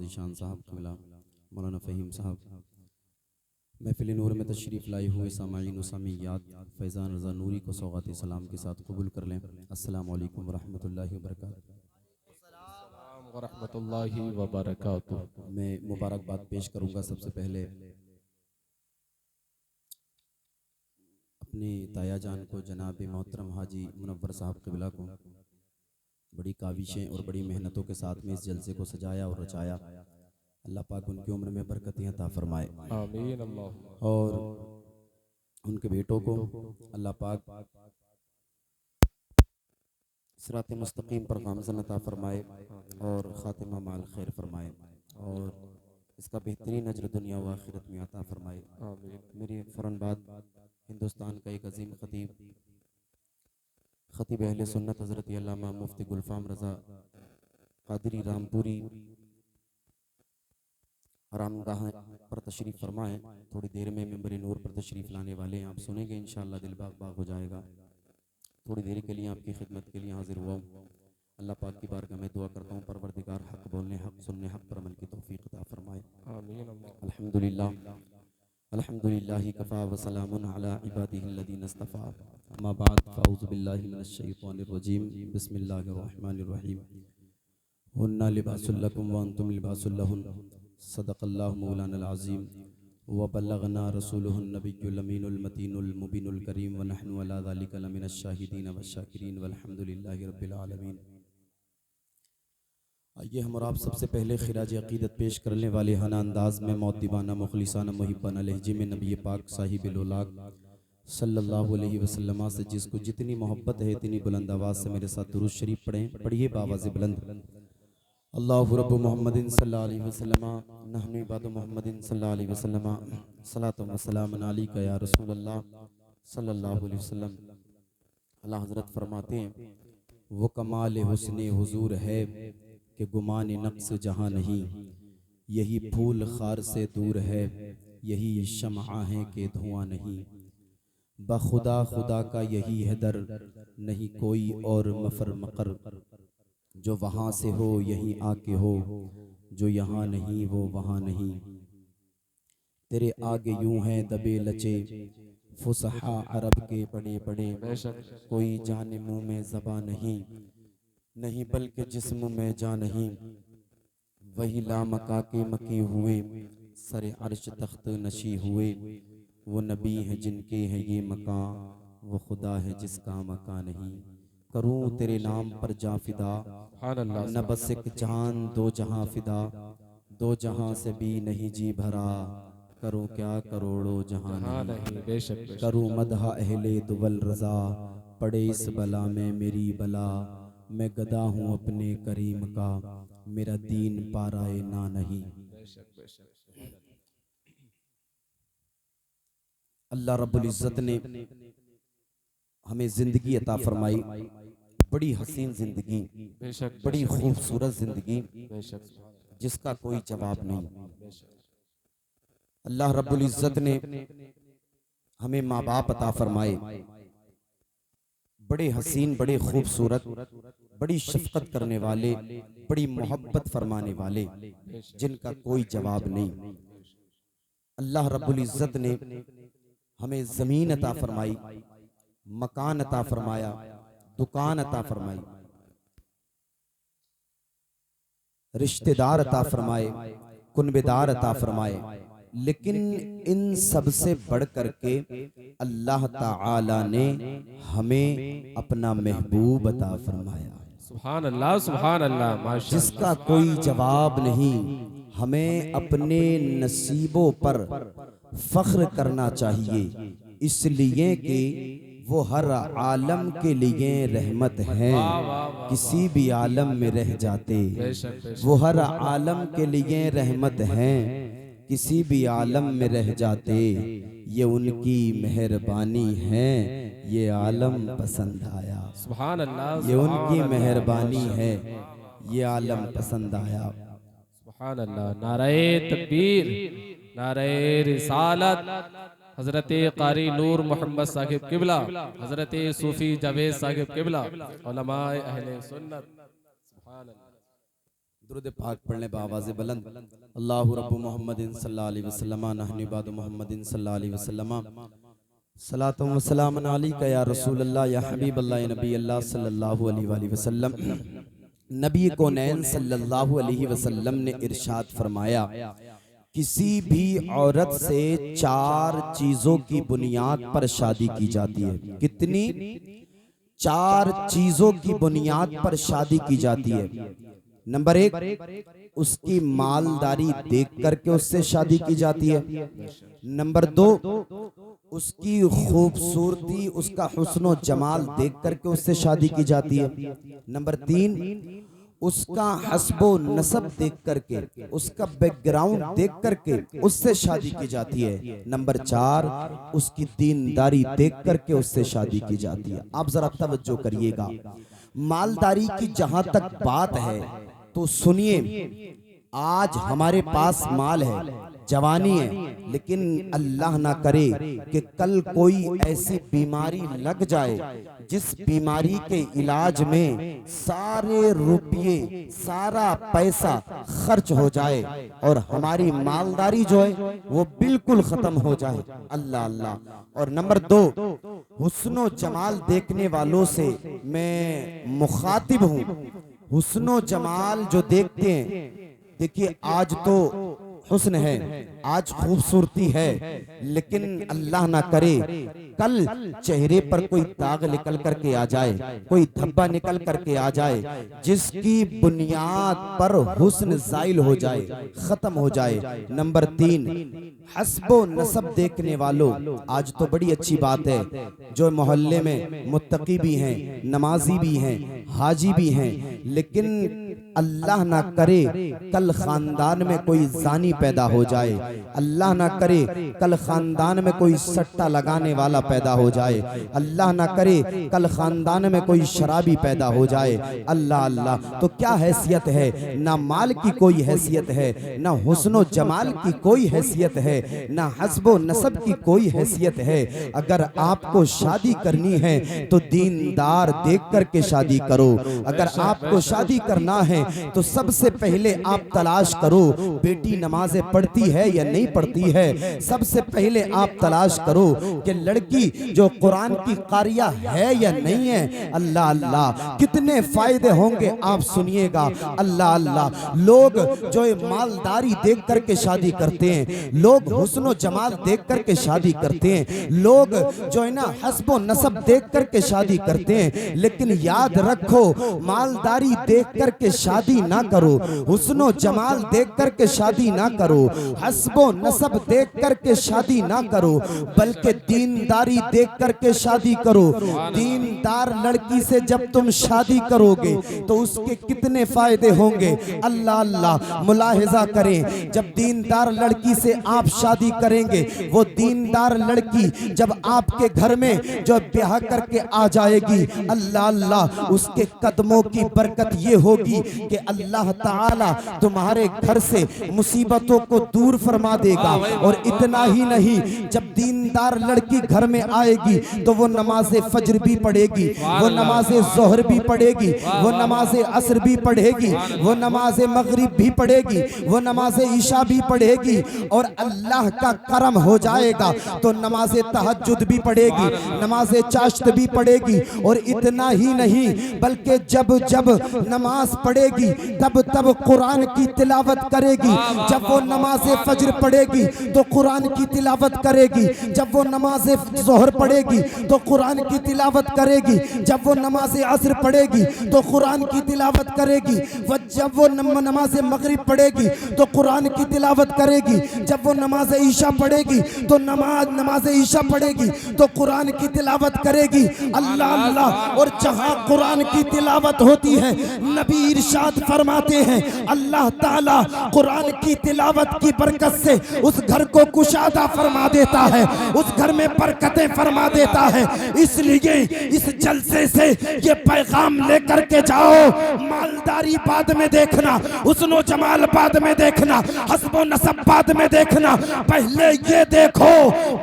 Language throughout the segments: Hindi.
ज़ीशान साहब क़िबला मौलाना फ़हीम साहब महफ़िल नूर में तशरीफ़ लाए हुए सामाईन व सामियात फैज़ान रज़ा नूरी को सौगात सलाम के साथ कबूल कर लें। अस्सलामु अलैकुम व रहमतुल्लाहि व बरकातुहू। व रहमतुल्लाहि व बरकातुहू। मैं मुबारकबाद पेश करूँगा सबसे पहले अपने ताया जान को, जनाब मोहतरम हाजी मुनव्वर साहब क़िबला को। बड़ी काविशें और बड़ी मेहनतों के साथ में इस जलसे को सजाया और रचाया। अल्लाह पाक उनकी उम्र में बरकतें अता फरमाए आमीन अल्लाहुम्मा। और उनके बेटों को अल्लाह पाक सिरात मुस्तकीम पर गामज़न अता फरमाए और ख़ातिमा माल खैर फरमाए और इसका बेहतरीन अजर दुनिया व आखिरत में अता फरमाए। मेरे फ़ौरन बाद हिंदुस्तान का एक अजीम ख़तीब अहले सुन्नत हज़रत अल्लामा मुफ्ती गुलफ़ाम रज़ा क़ादरी रामपुरी आरामगाह पर तशरीफ़ फरमाएँ। थोड़ी देर में मेंबर नूर पर तशरीफ़ लाने वाले हैं, आप सुनेंगे इंशाअल्लाह दिल बाग बाग हो जाएगा। थोड़ी देर के लिए आपकी खिदमत के लिए हाजिर हुआ हूँ। अल्लाह पाक की बारगाह में दुआ करता हूँ, परवरदिगार हक़ बोलने, हक़ सुनने, हक़ पर अमल की तौफ़ीक़ अता फरमाए। आमीन अल्लाह। अल्हम्दुलिल्लाह अल्हम्दुलिल्लाहि कफ़ा व सलामुन अला इबादिहिल्लज़ीना इस्तफ़ा। अम्मा बाद फ़अऊज़ु बिल्लाहि मिनश शैतानिर रजीम। बिस्मिल्लाहिर रहमानिर रहीम। हुन्ना लिबासुल लकुम व अंतुम लिबासुल लहुन। सदक़ल्लाहु मौलानल अज़ीम व बल्लगना रसूलुहुन नबियुल अमीनुल मतीनुल मुबीनुल करीम व नहनु अला ज़ालिका लमिनश शाहिदीन व शाकिरीन वल्हम्दुलिल्लाहि रब्बिल आलमीन। आइए हम और आप सबसे पहले खिराज अक़ीदत पेश करने वाले हना अंदाज में मौद्दिबाना मुखलिसाना मुहिब्बाना लहजे में नबी पाक साहिबुल उलाग सल्लल्लाहु अलैहि वसल्लम से जिसको जितनी मोहब्बत है इतनी बुलंद आवाज़ से मेरे साथ दुरूद शरीफ पढ़ें। पढ़िए बावाज़ बुलंद। अल्लाहु रब्बु मुहम्मदिन सल्लल्लाहु अलैहि वसल्लम नहनु इबादु मुहम्मदिन सल्लल्लाहु अलैहि वसल्लम सलातु व सलामुन अलैका या रसूलल्लाह सल्लल्लाहु अलैहि वसल्लम। अल्लाह हज़रत फरमाते हैं वो कमाल हुस्न हुजूर है कि गुमान नक्स जहाँ नहीं। यही फूल खार से दूर है, यही शम्आ है कि धुआं नहीं। बखुदा खुदा का यही है दर, नहीं कोई और मफर मकर। जो वहाँ से हो यहीं आके हो, जो यहाँ नहीं वो वहाँ नहीं। तेरे आगे यूं हैं दबे लचे फुसहा अरब के बड़े बड़े। कोई जाने मुँह में ज़बा नहीं, नहीं बल्कि जिस्म में जा नहीं। वही लामका के मकी हुए, सरे अर्श तख्त नशी हुए। वो नबी हैं जिनके हैं ये मकां, वो खुदा है जिसका मकां नहीं। करूं तेरे नाम पर जा फिदा, न बस एक जान दो जहां फिदा। दो जहां से भी नहीं जी भरा, करूं क्या करोड़ों जहां नहीं। बेशक करूं मदह अहले दुवल रजा, पड़े इस बला में मेरी बला। मैं गदा हूँ अपने करीम का, मेरा दीन पाराए ना नहीं। अल्लाह रब्बुल इज़्ज़त ने हमें जिंदगी अता फरमाई, बड़ी हसीन जिंदगी, बड़ी खूबसूरत जिंदगी जिसका कोई जवाब नहीं। अल्लाह रब्बुल इज़्ज़त ने हमें माँ बाप अता फरमाए, बड़े हसीन, बड़े खूबसूरत, बड़ी शफकत करने वाले, बड़ी मोहब्बत फरमाने वाले, जिनका कोई जवाब नहीं। अल्लाह रब्बुल इज़्ज़त ने हमें ज़मीन अता फरमाई, मकान अता फरमाया, दुकान अता फरमाई, रिश्तेदार अता फरमाए, कुनबेदार अता फरमाए। लेकिन इन सब से बढ़ करके अल्लाह ताला ने हमें अपना महबूब अता फरमाया। सुभान अल्लाह, सुभान अल्लाह, माशाअल्लाह। जिसका कोई जवाब नहीं। हमें अपने नसीबों पर फख्र करना चाहिए, इसलिए कि वो हर आलम के लिए रहमत है। किसी भी आलम में रह जाते, वो हर आलम के लिए रहमत है। किसी भी आलम में रह जाते, ये उनकी मेहरबानी है। ये आलम पसंद आया, सुभान अल्लाह, ये उनकी मेहरबानी है। ये आलम पसंद आया। सुभान अल्लाह। नारे तकबीर, नारे रिसालत। हजरत कारी नूर मोहम्मद साहिब किबला, हजरत सूफी जावेद साहिब किबला, उलमाए अहले सुन्नत। सुभान अल्लाह। दुरूद पाक पढ़ने बावाज़ बुलंद। अल्लाहु रब्बु मुहम्मदिन सल्लल्लाहु अलैहि वसल्लम नहनु बाद मुहम्मदिन सल्लल्लाहु अलैहि वसल्लम सलातु व सलाम अलैका या रसूल अल्लाह या हबीब अल्लाह या नबी अल्लाह सल्लल्लाहु अलैहि वसल्लम। नबी कौनैन सल्लल्लाहु अलैहि वसल्लम ने इरशाद फरमाया, किसी भी औरत से 4 चीजों की बुनियाद पर शादी की जाती है। कितनी? 4 चीजों की बुनियाद पर शादी की जाती है। नंबर 1, उसकी मालदारी देख करके उससे शादी की जाती है। नंबर 2, उसकी खूबसूरती, उसका हुस्न जमाल देख करके उससे शादी की जाती है। नंबर 3, उसका हस्बो नसब देख करके, उसका बैकग्राउंड देख करके उससे शादी की जाती है। नंबर 4, उसकी दीनदारी देख करके उससे शादी की जाती है। आप जरा तवज्जो करिएगा, मालदारी की जहां तक बात है तो सुनिए, आज हमारे पास माल है, जवानी है, लेकिन अल्लाह ना करे कि कल कोई ऐसी बीमारी लग जाए जिस बीमारी के इलाज में सारे रुपये, सारा पैसा खर्च हो जाए और हमारी मालदारी जो है वो बिल्कुल खत्म हो जाए। अल्लाह अल्लाह। और नंबर 2, हुस्नो जमाल देखने वालों से मैं मुखातिब हूँ। हुस्नो जमाल जो देखते हैं, देखिए आज तो हुस्न है, आज खूबसूरती है, लेकिन अल्लाह ना करे कल चेहरे पर कोई दाग निकल करके आ जाए, कोई धब्बा निकल करके आ जाए जिसकी बुनियाद पर हुस्न ज़ाइल हो जाए, खत्म हो जाए। नंबर 3, हस्बो नसब देखने वालों, आज तो बड़ी अच्छी बात है, जो मोहल्ले में मुत्तकी भी हैं, नमाजी भी हैं, हाजी भी हैं, लेकिन अल्लाह ना करे कल खानदान में कोई जानी पैदा हो जाए, अल्लाह ना करे कल खानदान में कोई सट्टा लगाने वाला पैदा हो जाए, अल्लाह ना करे कल खानदान में कोई शराबी पैदा हो जाए। अल्लाह अल्लाह। तो क्या हैसियत है? ना माल की कोई हैसियत है, ना हुस्नो जमाल की कोई हैसियत है, ना हस्बो नसब की कोई हैसियत है। अगर आपको शादी करनी है तो दीनदार देख करके शादी करो। अगर आपको शादी करना है तो सबसे पहले आप तलाश करो बेटी नमाजें पढ़ती है या नहीं पढ़ती है। सबसे पहले आप तलाश करो कि लड़की जो कुरान की कारिया है या नहीं है। अल्लाह अल्लाह, कितने फायदे होंगे आप सुनिएगा। अल्लाह अल्लाह। लोग जो मालदारी देख करके शादी करते हैं, लोग हुस्नो जमाल देख करके शादी करते हैं, लोग जो है ना हस्बो नसब देख करके शादी करते हैं, लेकिन याद रखो मालदारी देख करके शादी ना करो, हुस्नो जमाल देख करके शादी ना करो, हस्बो नसब देख करके शादी ना करो, बल्कि दीनदारी देख करके शादी करो। दीनदार लड़की से जब तुम शादी करोगे तो उसके कितने फायदे होंगे। अल्लाह अल्लाह। मुलाहिजा करें, जब दीनदार लड़की से आप शादी करेंगे, वो दीनदार लड़की जब आपके घर में जो ब्याह करके आ जाएगी, अल्लाह अल्लाह, उसके कदमों की बरकत ये होगी कि अल्लाह ताला तुम्हारे घर से मुसीबतों को दूर फरमा देगा। और इतना ही नहीं, जब दीनदार लड़की घर में आएगी तो वो नमाज़े फज्र भी पढ़ेगी, वो नमाज़े ज़ोहर भी पढ़ेगी, वो नमाज़े असर भी पढ़ेगी, वो नमाज़े मगरिब भी पढ़ेगी, वो नमाज़े ईशा भी पढ़ेगी, और अल्लाह का करम हो जाएगा तो नमाज़े तहज्जुद भी पढ़ेगी, नमाज़े चाश्त भी पढ़ेगी। और इतना ही नहीं, बल्कि जब जब नमाज पढ़ेगी तब तब कुरान की तिलावत करेगी। जब वो नमाज़े फज्र पढ़ेगी तो कुरान की तिलावत करेगी, जब वो नमाज़े ज़ोहर पढ़ेगी तो कुरान की तिलावत करेगी, जब वो नमाज़े असर पढ़ेगी तो कुरान की तिलावत करेगी, जब वो नमाज़े मगरिब पढ़ेगी तो कुरान की तिलावत करेगी, जब वो नमाज़े ईशा पढ़ेगी तो नमाज़े ईशा पढ़ेगी तो कुरान की तिलावत करेगी। अल्लाह अल्लाह। और जहाँ कुरान की तिलावत होती है, नबी इरशाद फरमाते हैं, अल्लाह ताला कुरान की तिलावत की बरकत से उस घर को कुशादा फरमा देता है, उस घर में बरकत बरकतें फरमा देता है। इसलिए इस जलसे से ये पैगाम लेकर के जाओ, मालदारी बाद में देखना, हुस्नो जमाल बाद में देखना, हस्बो नसब बाद में देखना, पहले ये देखो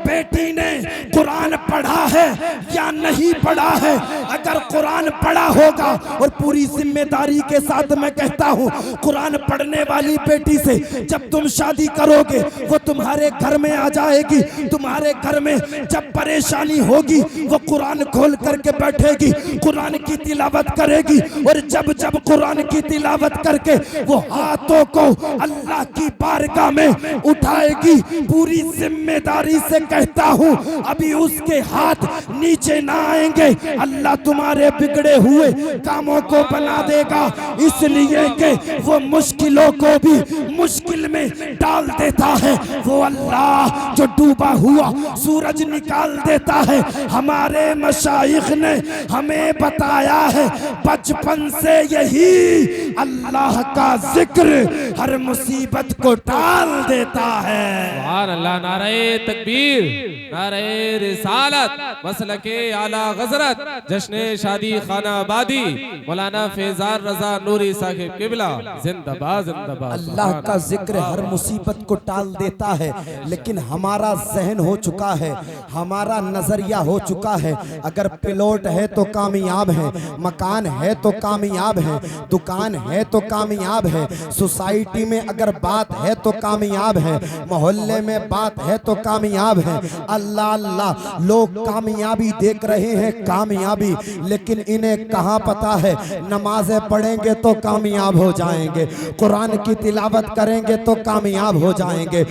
बेटी ने कुरान पढ़ा है या नहीं पढ़ा है। अगर कुरान पढ़ा होगा, और पूरी जिम्मेदारी के साथ मैं कहता हूँ, कुरान पढ़ने वाली बेटी से जब तुम शादी करोगे वो तुम्हारे घर में आ जाएगी। तुम्हारे घर में जब परेशानी होगी वो कुरान खोल करके बैठेगी, कुरान की तिलावत करेगी, और जब जब कुरान की तिलावत करके वो हाथों को अल्लाह की बारगाह में उठाएगी, पूरी जिम्मेदारी से कहता हूँ अभी उसके हाथ नीचे ना आएंगे, अल्लाह तुम्हारे बिगड़े हुए कामों को बना देगा। इसलिए कि वो मुश्किलों को भी मुश्किल में डाल देता है। वो अल्लाह जो डूबा हुआ सूरज निकाल देता है। हमारे मशाइख ने हमें बताया है बचपन से यही अल्लाह का जिक्र हर मुसीबत को टाल देता है। सुभान अल्लाह। नारे तकबीर, नारे रिसालत, मसलके आला गजरत, जश्ने शादी खाना आबादी, मौलाना फैजान रजा नूरी साहिब किबला जिंदाबाद जिंदाबाद। अल्लाह का जिक्र हर मुसीबत को टाल देता है, लेकिन हमारा जहन हो चुका है, हमारा नजरिया हो चुका है, अगर प्लॉट है तो कामयाब है, मकान है तो कामयाब है, दुकान है तो कामयाब है, सोसाइटी में अगर बात है तो कामयाब है, मोहल्ले में बात है तो कामयाब है। अल्लाह अल्लाह, लोग कामयाबी देख रहे हैं, कामयाबी, लेकिन इन्हें कहाँ पता है नमाजें पढ़ेंगे तो कामयाब हो जाएंगे, कुरान की तिलावत करेंगे तो कामयाब हो जाएंगे।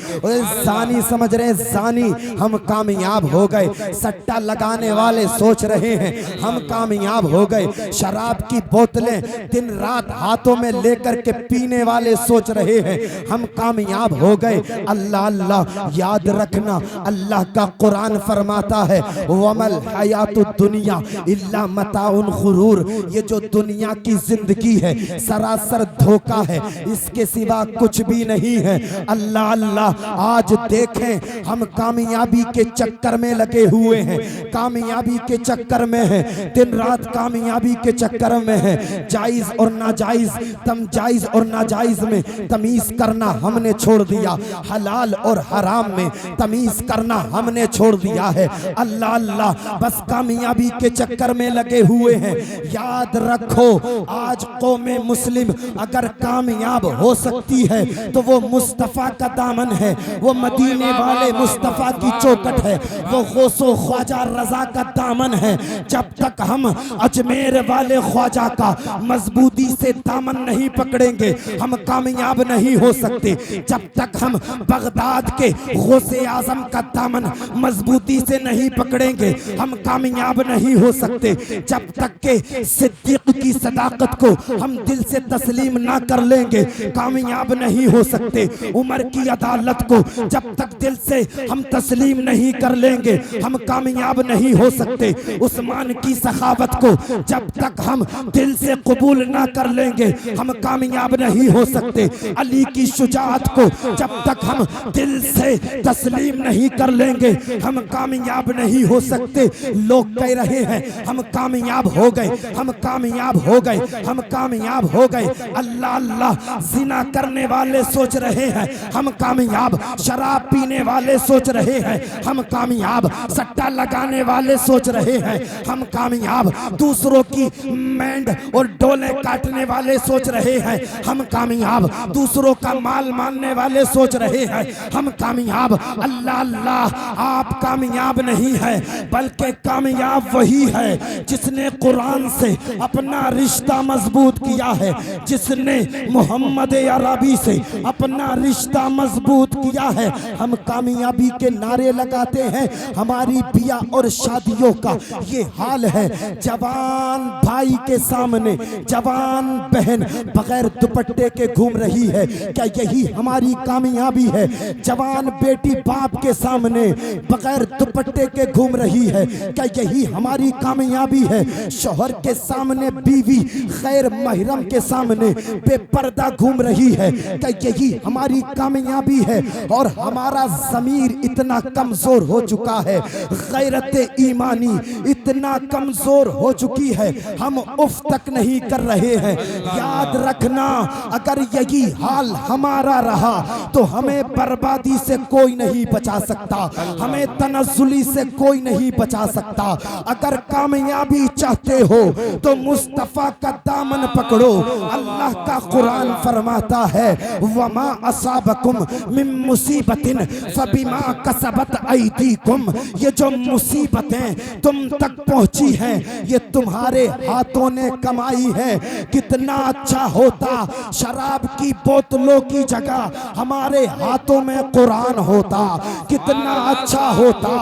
जानी समझ रहे, जानी हम कामयाब हो गए, सट्टा लगाने वाले सोच रहे हैं हम कामयाब हो गए, शराब की बोतलें दिन रात हाथों में लेकर के पीने वाले सोच रहे हैं हम कामयाब हो गए। अल्लाह अल्लाह, याद रखना अल्लाह का कुरान फरमाता है वमल हयातु दुनिया इल्ला मताउन गुरूर, ये जो दुनिया की जिंदगी है सरासर धोखा है, इसके सिवा कुछ भी नहीं है। अल्लाह अल्लाह, आज देखें हम कामयाबी के चक्कर में लगे हुए हैं, कामयाबी के चक्कर में है, दिन रात कामयाबी के चक्कर में है। जायज और नाजायज, जायज और नाजायज में तमीज करना हमने छोड़ दिया, हलाल और हराम में तमीज करना हमने छोड़ दिया है। अल्लाह अल्लाह, बस कामयाबी के चक्कर में लगे हुए हैं। याद रखो आज कौमे मुस्लिम अगर कामयाब हो सकती है तो वो मुस्तफ़ा का दामन है, वो मदीने वाले मुस्तफ़ा की चौखट है, वो गौसो ख्वाजा रजा का दामन है। जब तक हम अजमेर वाले ख्वाजा का मजबूती से दामन नहीं पकड़ेंगे हम कामयाब नहीं हो सकते। जब तक हम बगदाद के गौसे आजम का दामन मजबूती से नहीं पकड़ेंगे हम कामयाब नहीं हो सकते। जब तक के सिद्दीक की सदाकत को हम दिल से तस्लीम ना कर लेंगे कामयाब नहीं हो सकते। उमर की अदालत को जब तक दिल से हम तस्लीम नहीं कर लेंगे हम कामयाब नहीं हो सकते। उस्मान की सखावत को जब तक हम दिल से कबूल ना कर लेंगे हम कामयाब नहीं हो सकते। अली की शुजाअत को जब तक हम दिल से तस्लीम नहीं कर लेंगे हम कामयाब नहीं हो सकते। लोग कह रहे हैं हम कामयाब हो गए, हम कामयाब हो गए, हम कामयाब हो गए। अल्लाह अल्लाह, जिना करने वाले सोच रहे हैं हम कामयाब, शराब पीने वाले सोच रहे हैं हम कामयाब, सट्टा लगाने वाले सोच रहे हैं हम कामयाब, दूसरों की मैंड और डोले काटने वाले सोच रहे हैं हम कामयाब, दूसरों का माल मानने वाले सोच रहे हैं हम कामयाब। अल्लाह अल्लाह, आप कामयाब नहीं है बल्कि कामयाब वही है जिसने कुरान से अपना रिश्ता मजबूत किया है, जिसने मोहम्मद अरबी से अपना रिश्ता मजबूत किया है। हम कामयाबी के नारे लगाते हैं, हमारी बिया और शादियों का ये हाल है। जवान भाई के सामने जवान बहन बगैर दुपट्टे के घूम रही है, क्या यही हमारी कामयाबी है? जवान बेटी बाप के सामने बगैर दुपट्टे के घूम रही है, क्या यही हमारी कामयाबी है? शौहर के सामने बीवी गैर महरम के सामने बेपर्दा घूम रही है, क्या यही हमारी कामयाबी है? और हमारा ज़मीर इतना कमजोर हो चुका है, गैरत ईमानी इतना कमजोर हो चुकी है, हम उफ तक नहीं कर रहे हैं। याद रखना, अगर यही हाल हमारा रहा तो हमें बर्बादी से कोई नहीं बचा सकता, हमें तनज़्ज़ुली से कोई नहीं बचा सकता। अगर कामयाबी चाहते हो तो मुस्तफ़ा का दामन पकड़ो। अल्लाह का कुरान फरमाता है, वमा असाबकुम मिन मुसीबतिन फबिमा कसबत ऐदीकुम। ये जो मुसीबतें तुम तक पहुंची हैं, ये तुम्हारे हाथों ने कमाई है। कितना अच्छा होता शराब की बोतलों की जगह हमारे हाथों में कुरान होता, कितना अच्छा होता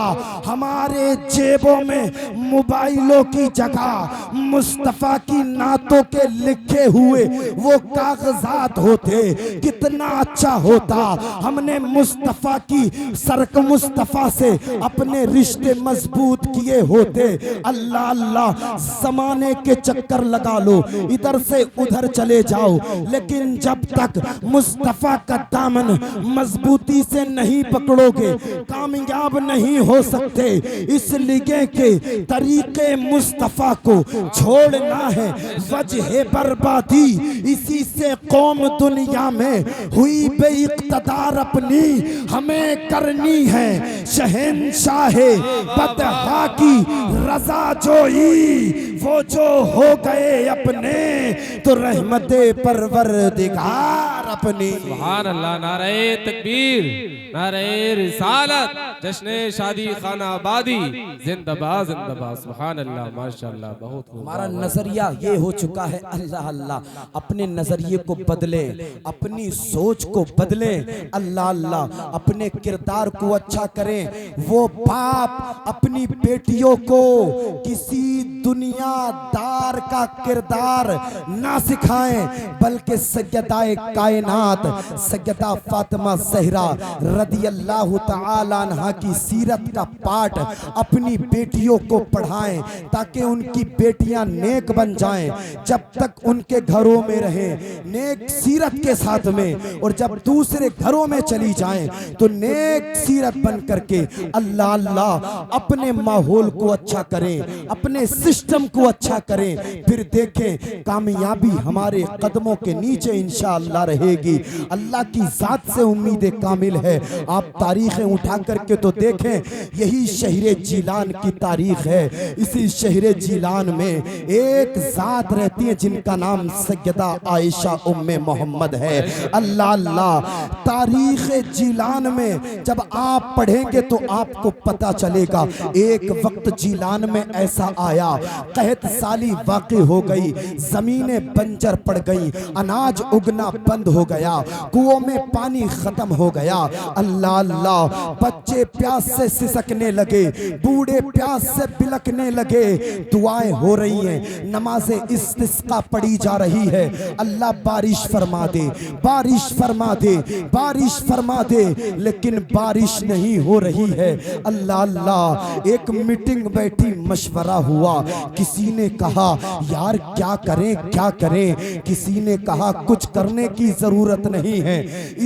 हमारे जेबों में मोबाइलों की जगह मुस्तफ़ा की नातों के लिखे हुए वो कागजात होते, कितना अच्छा होता हमने मुस्तफ़ा की सरक मुस्तफ़ा से अपने रिश्ते मजबूत किए होते। अल्लाह अल्लाह, ज़माने के चक्कर लगा लो, इधर से उधर चले जाओ, लेकिन जब तक मुस्तफ़ा का दामन मजबूती से नहीं पकड़ोगे कामयाब नहीं हो सकते। इसलिए के तरीके मुस्तफ़ा को छोड़ना है वजह बर्बादी। इसी से कौम दुनिया में हुई बेइक़्तिदार अपनी हमें करनी है शहंशाहे बदहा की रज़ा जोई। वो जो हो गए अपने तो रहमते परवरदिगार अपनी। सुभान अल्लाह, नारे तकबीर, नारे रिसालत, जश्ने शादी खाना आबादी, जिंदाबाद जिंदाबाद। सुभान अल्लाह, माशाअल्लाह, बहुत हमारा नजरिया ये हो चुका है, अल्लाह अल्लाह, अपने नजरिए को बदले, अपनी सोच को बदले। अल्लाह अल्लाह, अपने किरदार को अच्छा करें। वो बाप अपनी बेटियों को किसी दुनियादार का किरदार ना सिखाएं, बल्कि सैयदाए कायनात सैयदा फातिमा ज़हरा रदियल्लाहु ताला अन्हा की सीरत का पाठ अपनी बेटियों को पढ़ाएं, ताकि उनकी बेटियां नेक बन जाएं। जब तक उनके घरों में रहें नेक सीरत के साथ में, और जब दूसरे घरों में चली जाएं तो नेक सीरत बन करके अल्लाह अल्लाह अपने माहौल को अच्छा करें, अपने सिस्टम को अच्छा करें। फिर देखें कामयाबी हमारे कदमों के नीचे इंशाअल्लाह रहेगी। अल्लाह की जात से उम्मीद कामिल है। आप तारीखें उठा करके तो देखें, यही शहर जीलान की तारीख है। इसी शहर जीलान में एक जात रहती है जिनका नाम सैयदा आयशा उम्मे मोहम्मद है। अल्लाह अल्लाह, तारीख जीलान में जब आप पढ़ेंगे तो आपको पता चलेगा, एक वक्त जीलान में ऐसा आया, कहत साली वाक़ई हो गई, जमीनें बंजर पड़ गई, अनाज उगना बंद हो गया, कुओं में पानी खत्म हो गया। अल्लाह अल्लाह, बच्चे प्यास से सिसकने लगे, बूढ़े प्यास से बिलकने लगे। दुआएं हो रही हैं, नमाज़े इस्तिस्का पढ़ी जा रही है। अल्लाह बारिश फरमा दे, बारिश फरमा दे, बारिश फरमा दे, लेकिन बारिश नहीं हो रही है। अल्लाह अल्लाह, एक मीटिंग बैठी, मशवरा हुआ। किसी ने कहा यार क्या करें क्या करें, किसी ने कहा कुछ करने की जरूरत नहीं है।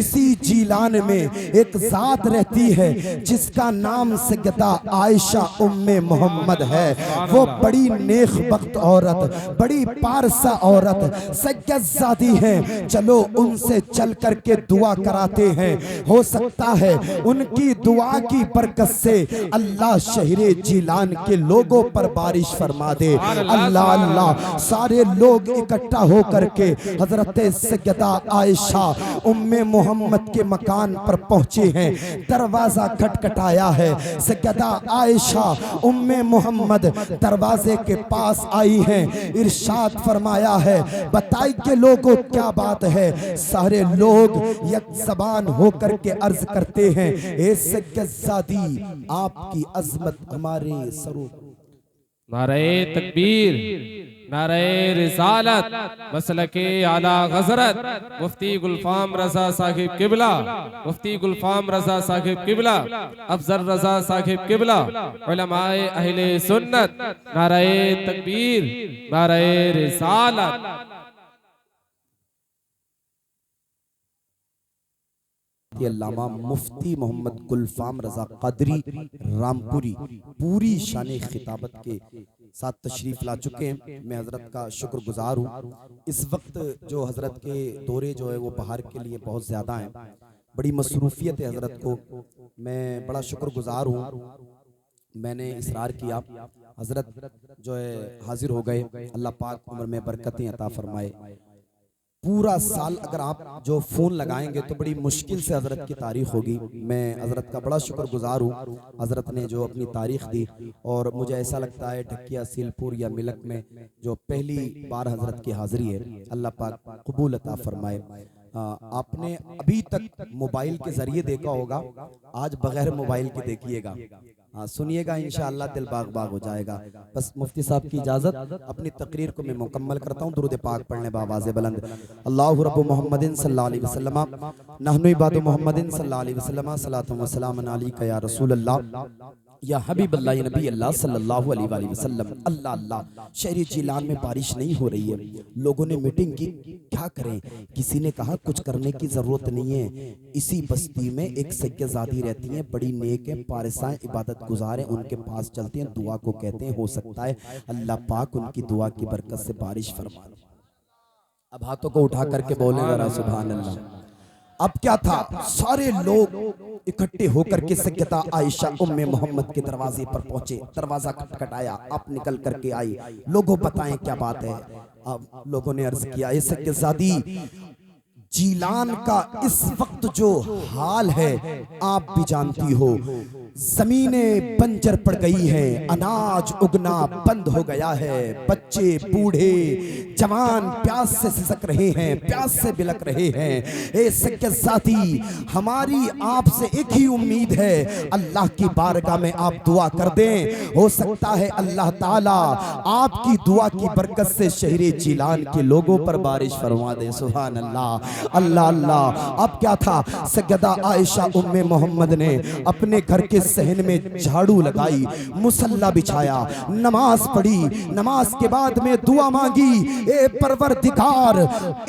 इसी जीलान में एक जात रहती है जिसका नाम सैयदा आयशा उम्मे मोहम्मद है। वो बड़ी नेक बख्त औरत, बड़ी पारसा औरत, सैयदजादी है। चलो उनसे चल करके दुआ कराते हैं, हो सकता है उनकी दुआ की बरकत से अल्लाह शहरे जीलान के लोगों पर बारिश फरमा दे। अल्लाह अल्लाह, सारे लोग इकट्ठा हो करके हजरत सैयदा आयशा उम्मे मोहम्मद के मकान पर पहुंचे हैं। दरवाजा खटखटाया है, सैयदा आयशा उम्मे मोहम्मद दरवाजे के पास आई हैं। इरशाद फरमाया है, बताई के लोगों क्या बात है। सारे लोग एक ज़बान होकर के अर्ज करते हैं, ए सैयदजादी, आपकी अजमत हमारे सरों। नारे तकबीर, नारे रिसालत मसलके आला गजरत मुफ्ती गुलफाम रजा साहिब किबला, मुफ्ती गुलफाम रजा साहिब किबला, अफजल रजा साहिब किबला, उलमाए अहले सुन्नत, नारे तकबीर, नारे रिसालत। अल्लामा मुफ्ती मोहम्मद गुलफाम रजा कादरी रामपुरी पूरी शान खिताबत के साथ तशरीफ ला चुके हैं। मैं हजरत का शुक्रगुजार हूँ। इस वक्त जो हजरत के दौरे जो है वो बाहर के लिए बहुत ज़्यादा हैं, बड़ी मसरूफियत है हजरत को, मैं बड़ा शुक्रगुजार हूँ। मैंने इसरार किया, हजरत जो है हाजिर हो गए। अल्लाह पाक उम्र में बरकतें अता फरमाए। पूरा साल अगर आप जो फ़ोन लगाएंगे तो बड़ी मुश्किल से हज़रत की तारीख़ होगी। मैं हज़रत का बड़ा शुक्रगुजार हूँ। हज़रत ने जो अपनी तारीख़ दी, और मुझे ऐसा लगता है ढकिया सीलपुर या मिलक में जो पहली बार हज़रत की हाज़िरी है, अल्लाह पाक कबूल अता फरमाए। आपने अभी तक मोबाइल के ज़रिए देखा होगा, आज बग़ैर मोबाइल के देखिएगा, सुनिएगा, इंशाअल्लाह दिल बाग बाग हो जाएगा। बस मुफ्ती साहब की इजाज़त, अपनी तकरीर को मैं मुकम्मल करता हूँ। दुरूद पाक पढ़ने बावाज़े बुलंद। अल्लाहु रब्बु मुहम्मदिन सल्लल्लाहु अलैहि वसल्लम नहनु इबादु मुहम्मदिन सल्लल्लाहु अलैहि वसल्लम सलातु व सलामुन अलैका या रसूल अल्लाह या हबीब अल्लाह या नबी अल्लाह सल्लल्लाहु अलैहि वसल्लम। अल्लाह अल्लाह, शहरी जिलान में बारिश नहीं हो रही है। लोगों ने मीटिंग की, क्या करें? किसी ने कहा कुछ करने की ज़रूरत नहीं है। इसी बस्ती में एक सैयदादी रहती हैं, बड़ी नेक है, पारसाएं, इबादत गुजार हैं, उनके पास चलते हैं, दुआ को कहते हैं, हो सकता है अल्लाह पाक उनकी दुआ की बरकत से बारिश फरमा दे। अब हाथों को उठा करके बोले जरा सुभान अल्लाह। अब क्या था, सारे लोग इकट्ठे होकर के सैयदा आयशा उम्मे मोहम्मद के दरवाजे पर पहुंचे। दरवाजा खटखटाया, आप निकल करके आई। लोगों बताएं क्या बात है। अब लोगों ने अर्ज किया, ये सैयदादी जीलान का इस वक्त जो हाल है आप भी जानती हो। जमीनें बंजर पड़ गई हैं, अनाज उगना बंद हो गया है, बच्चे बूढ़े जवान प्यास से सिसक रहे हैं, प्यास से बिलक रहे हैं। ए सैयदादी, हमारी आपसे एक ही उम्मीद है, अल्लाह की बारगाह में आप दुआ कर दें। हो सकता है अल्लाह ताला आपकी दुआ की बरकत से शहरे जिलान के लोगों पर बारिश फरमा दे। सुभान अल्लाह, अल्लाह अल्लाह। अब क्या था, सैयदा आयशा उम्मे मोहम्मद ने अपने घर के सहन में झाड़ू लगाई, मुसल्ला बिछाया, नमाज पढ़ी, नमाज के बाद में दुआ मांगी, ए परवरदिगार,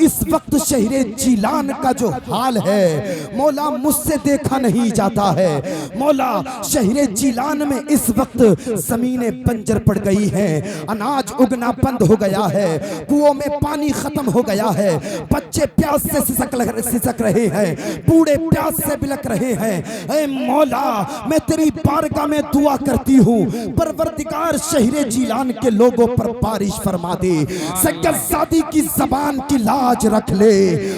इस वक्त शहरे जिलान का जो हाल है मौला मुझसे देखा नहीं जाता है। मौला शहरे जिलान में इस वक्त जमीनें बंजर पड़ गई हैं, अनाज उगना बंद हो गया है, कुओं में पानी खत्म हो गया है, बच्चे प्यास से सिसक रहे हैं, बूढ़े प्यास से बिलक रहे हैं। ऐ मौला, मैं तेरी बारगाह में दुआ करती हूँ, परवरदिगार शहरे जिलान के लोगों पर बारिश फरमा दे। सैयदादी की जबान की लाज रख ले।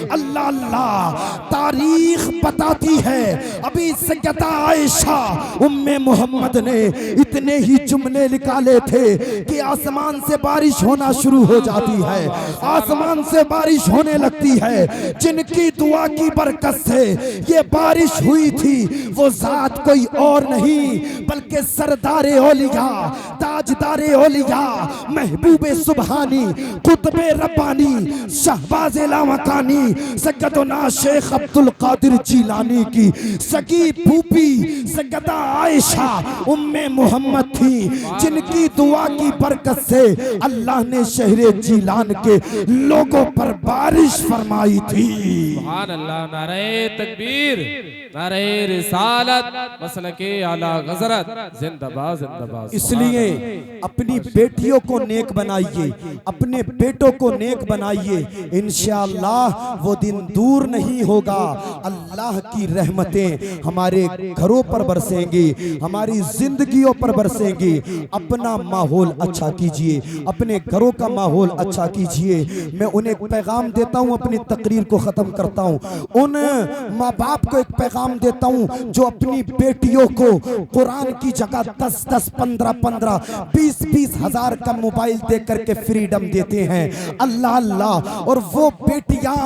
अल्लाह अल्लाह, तारीख बताती है अभी सैयदा आयशा उम्मे मोहम्मद ने इतने ही जुमले निकाले थे कि आसमान से बारिश होना शुरू हो जाती है, आसमान से बारिश होने लगती है। जिनकी दुआ की बरकत से ये बारिश हुई थी वो जात कोई और नहीं बल्कि सरदारे औलिया, ताजदारे औलिया, महबूबे सुबहानी, कुतबे रब्बानी, शहबाज़े लामकानी, सैयदना शेख अब्दुल कादिर जिलानी की सगी फूफी सैयदा आयशा उम्मे मोहम्मद थी, जिनकी दुआ की बरकत से अल्लाह ने शहरे जिलान के लोगों पर बारिश फरमाई थी। सुभान अल्लाह, नारे तकबीर, नारे रिसालत, मसलके आला गजरत, जिंदाबाद जिंदाबाद। इसलिए अपनी बेटियों को नेक बनाइए, अपने बेटों को नेक बनाइए, इंशाअल्लाह वो दिन दूर नहीं होगा। अल्लाह की रहमतें हमारे घरों पर बरसेंगी, हमारी जिंदगियों पर बरसेंगी। अपना माहौल अच्छा कीजिए, अपने घरों का माहौल अच्छा कीजिए। मैं उन्हें एक पैगाम देता हूँ, अपनी तकरीर को खत्म करता हूँ। उन माँ बाप को एक पैगाम देता हूँ जो अपनी बेटियों को कुरान की जगह 10-10, 15-15, 20-20 हजार का मोबाइल दे करके फ्रीडम देते हैं। अल्लाह अल्लाह। और वो बेटियां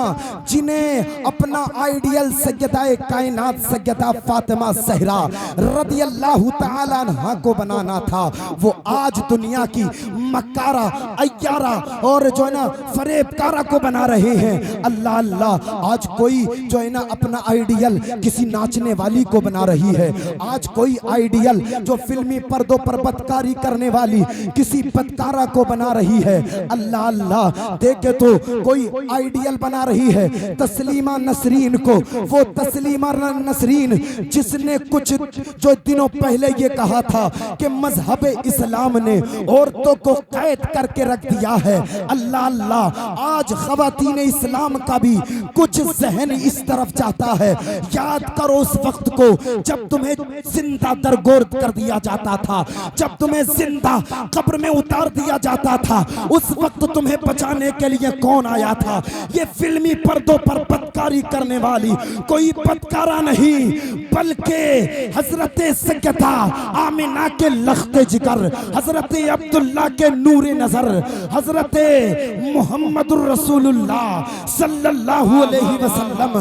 जिन्हें अपना आइडियल सैयदा कायनात सैयदा फातिमा ज़हरा रदियल्लाहु ताला अन्हा को बनाना था, वो आज दुनिया की मक्कारा, अय्यारा और जो है ना फरेबकारा को बना रहे हैं। अल्लाह अल्लाह। आज कोई जो है ना अपना आइडियल किसी नाचने वाली को बना रही है, आज कोई आइडियल जो फिल्मी पर्दों पर बदकारी करने वाली किसी बदकारा को बना रही है। अल्लाह अल्लाह। देखे तो कोई आइडियल बना रही है तस्लीमा नसरीन को, वो तस्लीमा नसरीन जिसने कुछ जो दिनों पहले ये कहा था कि मजहब इस्लाम ने औरतों को कैद करके रख दिया है। अल्लाह अल्लाह। आज ख़वातीन इस्लाम का भी कुछ जहन इस तरफ जाता है। याद करो उस वक्त को जब तुम्हें जिंदा दरगोर्द कर दिया जाता था, जब तुम्हें जिंदा कब्र में उतार दिया जाता था, उस वक्त तुम्हें बचाने के लिए कौन आया था? ये फिल्मी पर्दों पर बदकारी करने वाली कोई बदकारा नहीं, बल्कि हजरत सैयदा आमिना के लख्ते जिगर, हजरत अब्दुल्ला के नूरे नजर, हजरत मुहम्मदुर रसूलुल्लाह सल्लल्लाहु अलैहि वसल्लम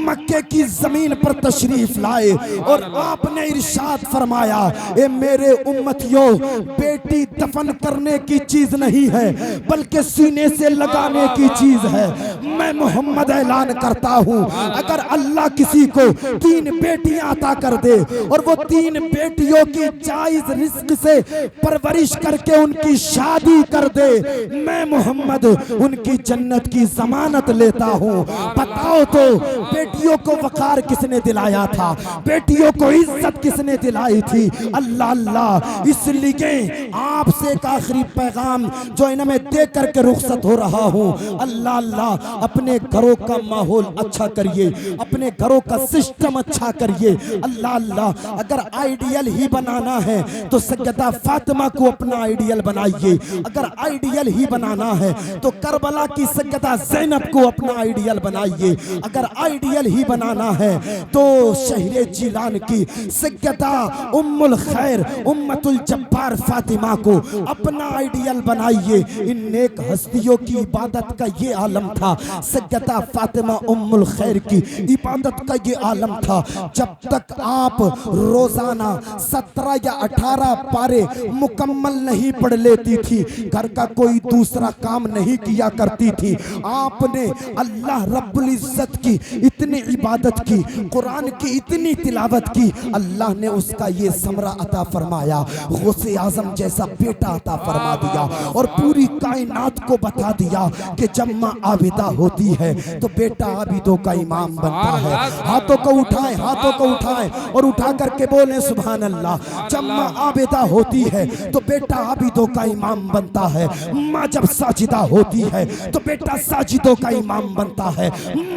मक्के की जमीन पर तशरीफ लाए और आपने इरशाद फरमाया, ए मेरे उम्मतियों, बेटी दफन करने की चीज नहीं है बल्कि सीने से लगाने की चीज है। मैं मोहम्मद ऐलान करता हूँ, अगर अल्लाह किसी को 3 बेटियां अता कर दे और वो 3 बेटियों की जायज रिस्क से परवरिश करके उनकी शादी कर दे, मैं मोहम्मद उनकी जन्नत की जमानत लेता हूँ। बताओ तो बेटियों को वकार किसने दिलाया था? बेटियों को इज्जत किसने दिलाई थी? अल्लाह अल्लाह। इसलिए आपसे एक आखिरी पैगाम जो है ना मैं दे करके रुखसत हो रहा हूँ। अल्लाह अल्लाह। अपने घरों का माहौल अच्छा करिए, अपने घरों का सिस्टम अच्छा करिए। अल्लाह अल्लाह। अगर आइडियल ही बनाना है तो सैयदा फातिमा को अपना आइडियल बनाइए, अगर आइडियल ही बनाना है तो करबला की सैयदा ज़ैनब को अपना आइडियल बनाइए, अगर आइडियल ही बनाना है तो शहरे जिलान की सैयदा उम्मुल खैर उम्मतुल जब्बार फातिमा को अपना आइडियल बनाइए। इन नेक हस्तियों की इबादत का ये आलम था, सैयदा फातिमा उम्मुल खैर की इबादत का ये आलम था। जब तक आप रोजाना 17 या 18 पारे मुकम्मल नहीं पढ़ लेती थी, घर का कोई दूसरा काम नहीं किया करती थी, आपने अल्लाह रब्बुल इज्जत की इतनी इबादत की, कुरान की इतनी तिलावत की, अल्लाह ने उसका ये समरा अता फरमाया, गौसे आजम जैसा बेटा अता फरमा दिया और पूरी कायनात को बता दिया कि जब माँ आबिदा होती है तो बेटा आबिदों का इमाम बनता है। हाथों को उठाएं, हाथों को उठाएं और उठा करके बोलें सुभान अल्लाह। जब माँ आबिदा होती है तो बेटा आबिदों का इमाम बनता है। माँ जब साजिदा होती है तो बेटा साजिदों का इमाम बनता है।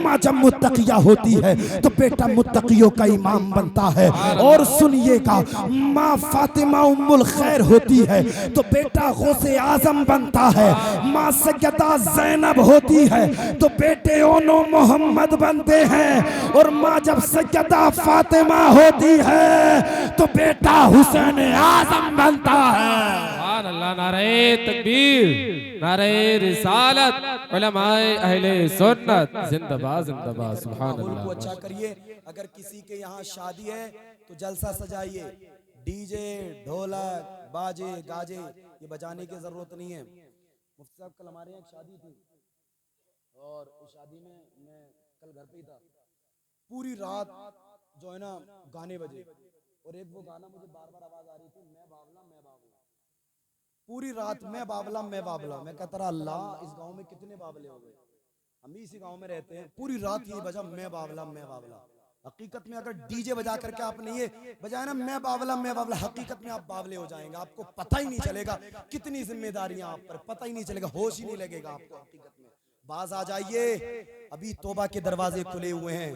माँ जब मुत्तकिया होती है तो बेटा मुत्तकियों का इमाम बनता है। और सुनिएगा, माँ फातिमा उम्मुल खैर होती है तो बेटा गौसे आजम बनता है। माँ सैयदा ज़ैनब होती है तो बेटे ओनो मोहम्मद बनते हैं। और माँ जब सैयदा फातिमा होती है तो बेटा हुसैन आजम बनता है। सुभान अल्लाह। नारे तकबीर, नारे रिसालत, उलमाए अहले सुन्नत जिंदाबाद जिंदाबाद। सुभान माहौल अल्लाह। को अच्छा करिए। अगर किसी के यहाँ शादी है तो जलसा सजाइए, डीजे ढोलक बाजे गाजे ये बजाने की जरूरत नहीं है। मुफ्ती साहब कल हमारे यहाँ एक शादी थी और उस शादी में मैं कल घर पे ही था। पूरी रात जो है ना गाने बजे और एक वो गाना मुझे बार बार आवाज आ रही थी, मैं बावला मैं बावला। पूरी रात मैं बावला मैं बावला। मैं कहता रहा अल्लाह इस गांव में कितने बावले हो गए, हम भी इसी गांव में रहते हैं। पूरी रात ये बजा मैं बावला मैं बावला। हकीकत में अगर डीजे बजा करके आपने ये बजाया ना मैं बावला, हकीकत में आप बावले हो जाएंगे। आपको पता ही नहीं चलेगा कितनी जिम्मेदारियां आप पर, पता ही नहीं चलेगा, होश ही नहीं लगेगा आपको। हकीकत में बाज आ जाइए, अभी तौबा के दरवाजे खुले हुए हैं।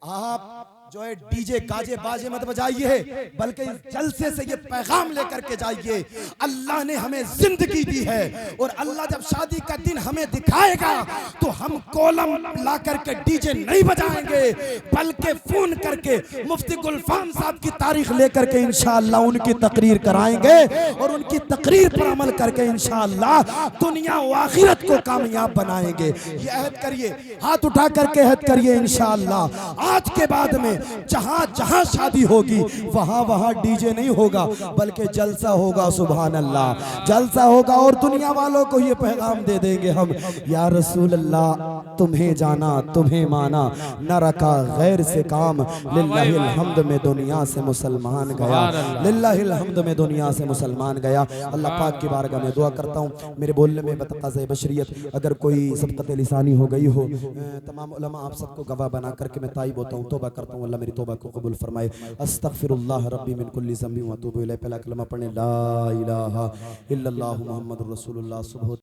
आप जो है डीजे गाजे बाजे मत बजाइए, बल्कि इस जलसे से ये पैगाम लेकर के जाइए, अल्लाह ने हमें जिंदगी दी है और अल्लाह जब शादी का दिन हमें दिखाएगा तो हम कोलम ला करके डीजे नहीं बजाएंगे, बल्कि फोन करके मुफ्ती गुलफाम साहब की तारीख लेकर के इंशाअल्लाह उनकी तकरीर कराएंगे और उनकी तकरीर पर अमल करके इंशाअल्लाह दुनिया व आखिरत को कामयाब बनाएंगे। ये अहद करिए, हाथ उठा करके अहद करिए इंशाअल्लाह आज के बाद में जहां जहां शादी होगी वहां वहां डीजे नहीं होगा, बल्कि जलसा होगा। सुभान अल्लाह, जलसा होगा और दुनिया वालों को ये पैगाम दे देंगे हम, या रसूल अल्लाह तुम्हें जाना तुम्हें माना, न रखा गैर से काम, लिल्लाहिल हम्द में दुनिया से मुसलमान गया, लिल्लाहिल हम्द में दुनिया से मुसलमान गया। अल्लाह पाक की बारगाह में दुआ करता हूँ मेरे बोलने में बतक़ाज़े बशरियत अगर कोई सबक़त लिसानी हो गई हो, तमाम उलमा आप सबको गवाह बना करके मैं ताइब होता हूँ, तौबा करता हूँ, अल्लाह मेरी तौबा को कबूल फरमाए। अस्तग़फिरुल्लाह रब्बी मिन कुल्ली ज़ंबि व अतूबु इलैह। पहला कलमा पढ़ने ला इलाहा इल्लल्लाहु मुहम्मदुर रसूलुल्लाह। सुबह